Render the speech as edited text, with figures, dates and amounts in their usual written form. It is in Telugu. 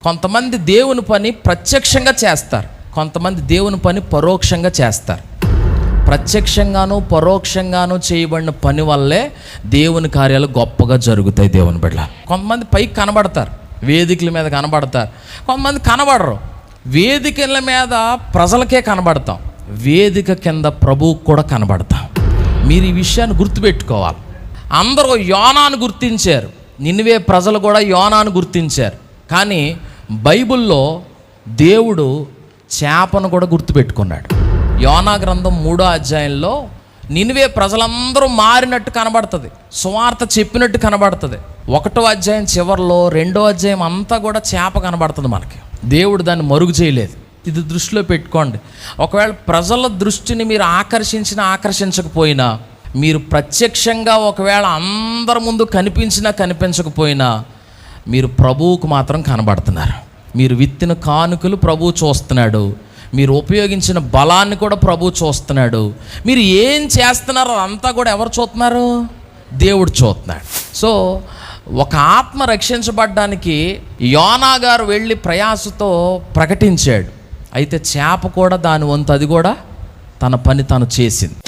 కొంతమంది దేవుని పని ప్రత్యక్షంగా చేస్తారు, కొంతమంది దేవుని పని పరోక్షంగా చేస్తారు. ప్రత్యక్షంగాను పరోక్షంగాను చేయబడిన పని వల్లే దేవుని కార్యాలు గొప్పగా జరుగుతాయి. దేవుని బిడ్డ కొంతమంది పైకి కనబడతారు, వేదికల మీద కనబడతారు, కొంతమంది కనబడరు. వేదికల మీద ప్రజలకే కనబడతాం, వేదిక కింద ప్రభువుకు కూడా కనబడతాం. మీరు ఈ విషయాన్ని గుర్తుపెట్టుకోవాలి. అందరూ యోనాను గుర్తించారు, నినివే ప్రజలు కూడా యోనాను గుర్తించారు. కానీ బైబిల్లో దేవుడు చేపను కూడా గుర్తుపెట్టుకున్నాడు. యోనా గ్రంథం 3వ అధ్యాయంలో నినివే ప్రజలందరూ మారినట్టు కనబడుతుంది, సువార్త చెప్పినట్టు కనబడుతుంది. 1వ అధ్యాయం చివరిలో 2వ అధ్యాయం అంతా కూడా చేప కనబడుతుంది మనకి. దేవుడు దాన్ని మరుగు చేయలేదు. ఇది దృష్టిలో పెట్టుకోండి. ఒకవేళ ప్రజల దృష్టిని మీరు ఆకర్షించకపోయినా, మీరు ప్రత్యక్షంగా ఒకవేళ అందరి ముందు కనిపించకపోయినా మీరు ప్రభువుకు మాత్రం కనబడుతున్నారు. మీరు విత్తిన కానుకలు ప్రభువు చూస్తున్నాడు, మీరు ఉపయోగించిన బలాన్ని కూడా ప్రభువు చూస్తున్నాడు. మీరు ఏం చేస్తున్నారో అంతా కూడా ఎవరు చూస్తున్నారు? దేవుడు చూస్తున్నాడు. సో ఒక ఆత్మ రక్షించబడ్డానికి యోనా గారు వెళ్ళి ప్రయాసతో ప్రకటించాడు. అయితే చేప కూడా దాని వంతు అది కూడా తన పని తాను చేసింది.